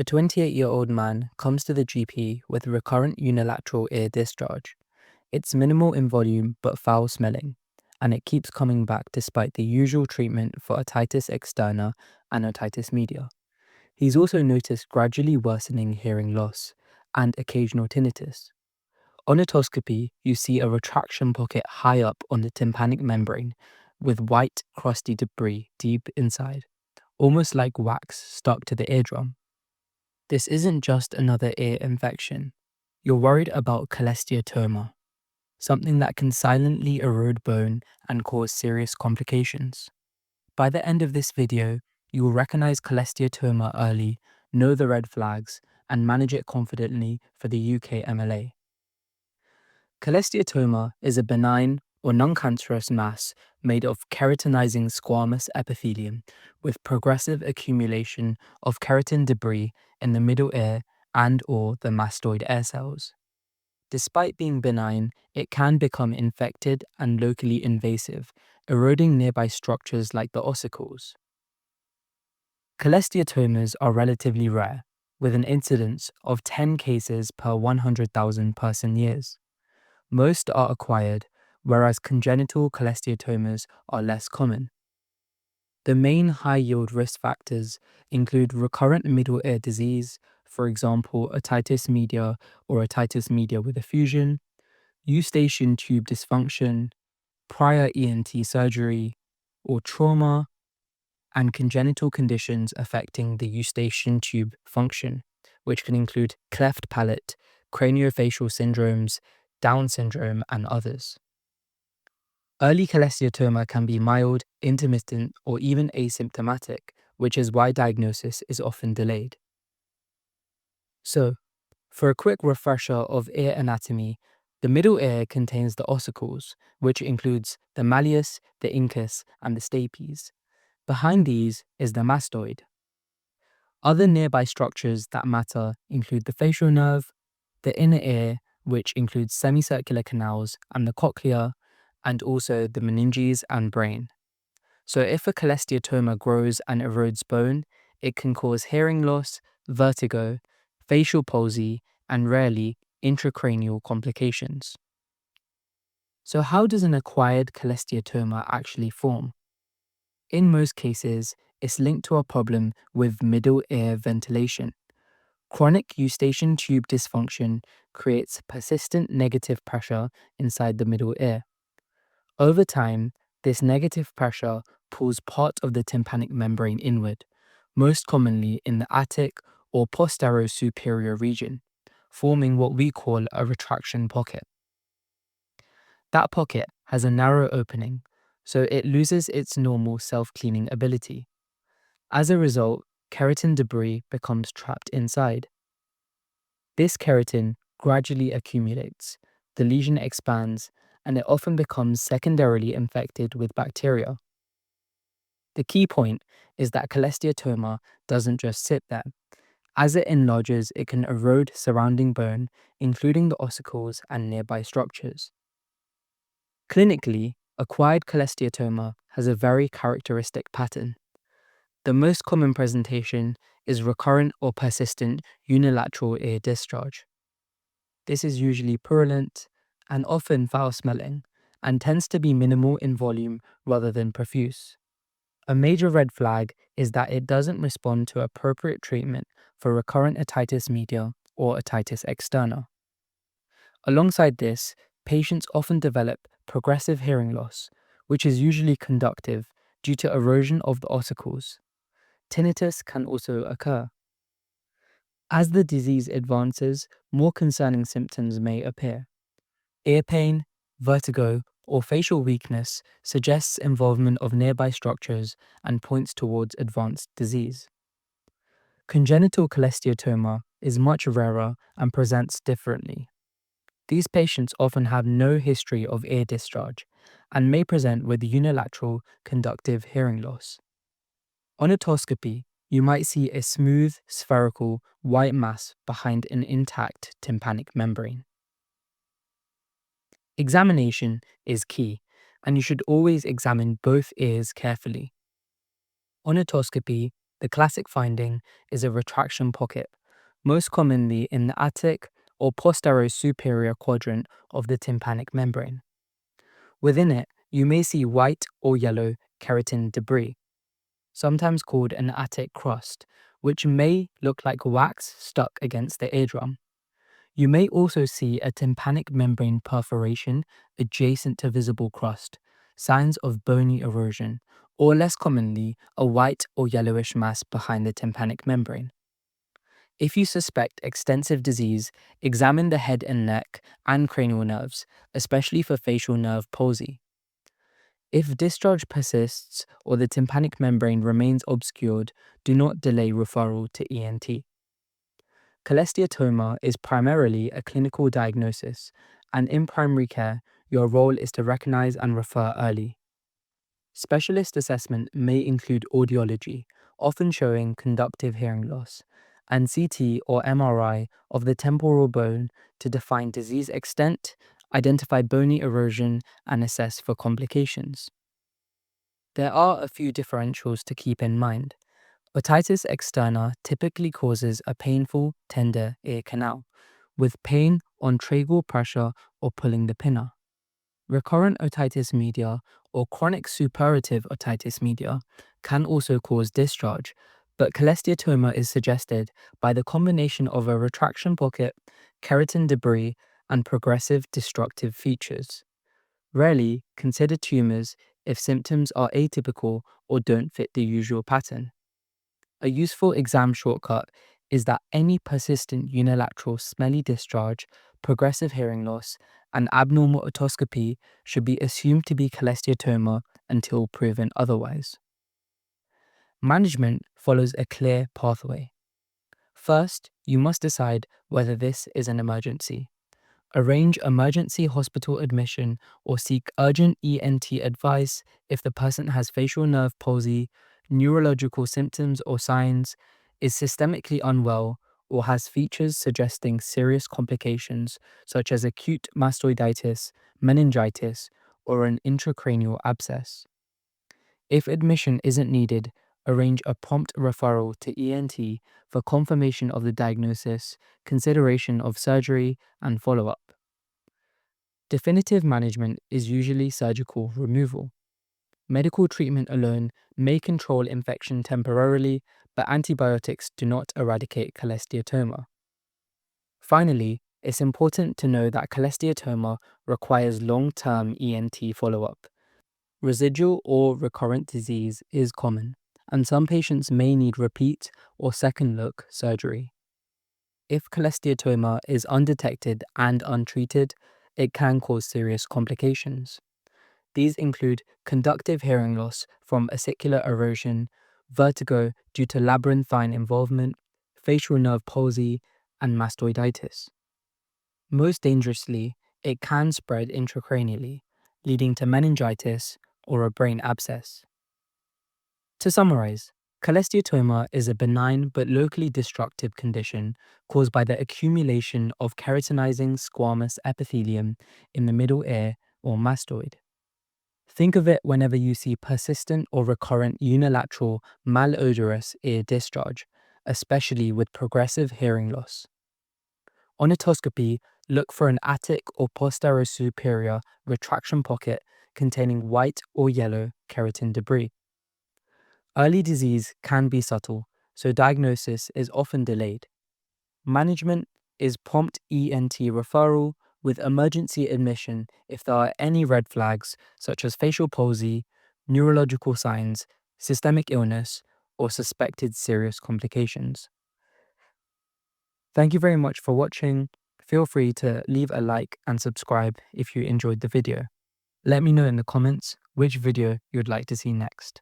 A 28-year-old man comes to the GP with recurrent unilateral ear discharge. It's minimal in volume but foul smelling, and it keeps coming back despite the usual treatment for otitis externa and otitis media. He's also noticed gradually worsening hearing loss and occasional tinnitus. On otoscopy, you see a retraction pocket high up on the tympanic membrane with white, crusty debris deep inside, almost like wax stuck to the eardrum. This isn't just another ear infection. You're worried about cholesteatoma, something that can silently erode bone and cause serious complications. By the end of this video, you will recognize cholesteatoma early, know the red flags, and manage it confidently for the UKMLA. Cholesteatoma is a benign or non-cancerous mass made of keratinizing squamous epithelium with progressive accumulation of keratin debris in the middle ear and/or the mastoid air cells. Despite being benign, it can become infected and locally invasive, eroding nearby structures like the ossicles. Cholesteatomas are relatively rare, with an incidence of 10 cases per 100,000 person years. Most are acquired, whereas congenital cholesteatomas are less common. The main high-yield risk factors include recurrent middle ear disease, for example, otitis media or otitis media with effusion, Eustachian tube dysfunction, prior ENT surgery, or trauma, and congenital conditions affecting the Eustachian tube function, which can include cleft palate, craniofacial syndromes, Down syndrome, and others. Early cholesteatoma can be mild, intermittent, or even asymptomatic, which is why diagnosis is often delayed. So, for a quick refresher of ear anatomy, the middle ear contains the ossicles, which includes the malleus, the incus, and the stapes. Behind these is the mastoid. Other nearby structures that matter include the facial nerve, the inner ear, which includes semicircular canals, and the cochlea, and also the meninges and brain. So if a cholesteatoma grows and erodes bone, it can cause hearing loss, vertigo, facial palsy, and rarely intracranial complications. So how does an acquired cholesteatoma actually form? In most cases, it's linked to a problem with middle ear ventilation. Chronic Eustachian tube dysfunction creates persistent negative pressure inside the middle ear. Over time, this negative pressure pulls part of the tympanic membrane inward, most commonly in the attic or posterior-superior region, forming what we call a retraction pocket. That pocket has a narrow opening, so it loses its normal self-cleaning ability. As a result, keratin debris becomes trapped inside. This keratin gradually accumulates, the lesion expands, and it often becomes secondarily infected with bacteria. The key point is that cholesteatoma doesn't just sit there. As it enlarges, it can erode surrounding bone, including the ossicles and nearby structures. Clinically, acquired cholesteatoma has a very characteristic pattern. The most common presentation is recurrent or persistent unilateral ear discharge. This is usually purulent and often foul-smelling, and tends to be minimal in volume rather than profuse. A major red flag is that it doesn't respond to appropriate treatment for recurrent otitis media or otitis externa. Alongside this, patients often develop progressive hearing loss, which is usually conductive due to erosion of the ossicles. Tinnitus can also occur. As the disease advances, more concerning symptoms may appear. Ear pain, vertigo, or facial weakness suggests involvement of nearby structures and points towards advanced disease. Congenital cholesteatoma is much rarer and presents differently. These patients often have no history of ear discharge and may present with unilateral conductive hearing loss. On otoscopy, you might see a smooth, spherical, white mass behind an intact tympanic membrane. Examination is key, and you should always examine both ears carefully. On otoscopy, The classic finding is a retraction pocket, most commonly in the attic or posterior-superior quadrant of the tympanic membrane. Within it, you may see white or yellow keratin debris, sometimes called an attic crust, which may look like wax stuck against the eardrum. You may also see a tympanic membrane perforation adjacent to visible crust, signs of bony erosion, or less commonly, a white or yellowish mass behind the tympanic membrane. If you suspect extensive disease, examine the head and neck and cranial nerves, especially for facial nerve palsy. If discharge persists or the tympanic membrane remains obscured, do not delay referral to ENT. Cholesteatoma is primarily a clinical diagnosis, and in primary care, your role is to recognize and refer early. Specialist assessment may include audiology, often showing conductive hearing loss, and CT or MRI of the temporal bone to define disease extent, identify bony erosion, and assess for complications. There are a few differentials to keep in mind. Otitis externa typically causes a painful, tender ear canal, with pain on tracheal pressure or pulling the pinna. Recurrent otitis media or chronic suppurative otitis media can also cause discharge, but cholesteatoma is suggested by the combination of a retraction pocket, keratin debris, and progressive destructive features. Rarely consider tumors if symptoms are atypical or don't fit the usual pattern. A useful exam shortcut is that any persistent unilateral smelly discharge, progressive hearing loss, and abnormal otoscopy should be assumed to be cholesteatoma until proven otherwise. Management follows a clear pathway. First, you must decide whether this is an emergency. Arrange emergency hospital admission or seek urgent ENT advice if the person has facial nerve palsy, neurological symptoms or signs, is systemically unwell, or has features suggesting serious complications such as acute mastoiditis, meningitis, or an intracranial abscess. If admission isn't needed, arrange a prompt referral to ENT for confirmation of the diagnosis, consideration of surgery, and follow-up. Definitive management is usually surgical removal. Medical treatment alone may control infection temporarily, but antibiotics do not eradicate cholesteatoma. Finally, it's important to know that cholesteatoma requires long-term ENT follow-up. Residual or recurrent disease is common, and some patients may need repeat or second-look surgery. If cholesteatoma is undetected and untreated, it can cause serious complications. These include conductive hearing loss from ossicular erosion, vertigo due to labyrinthine involvement, facial nerve palsy, and mastoiditis. Most dangerously, it can spread intracranially, leading to meningitis or a brain abscess. To summarize, cholesteatoma is a benign but locally destructive condition caused by the accumulation of keratinizing squamous epithelium in the middle ear or mastoid. Think of it whenever you see persistent or recurrent unilateral malodorous ear discharge, especially with progressive hearing loss. On otoscopy, look for an attic or posterior-superior retraction pocket containing white or yellow keratin debris. Early disease can be subtle, so diagnosis is often delayed. Management is prompt ENT referral with emergency admission if there are any red flags such as facial palsy, neurological signs, systemic illness, or suspected serious complications. Thank you very much for watching. Feel free to leave a like and subscribe if you enjoyed the video. Let me know in the comments which video you'd like to see next.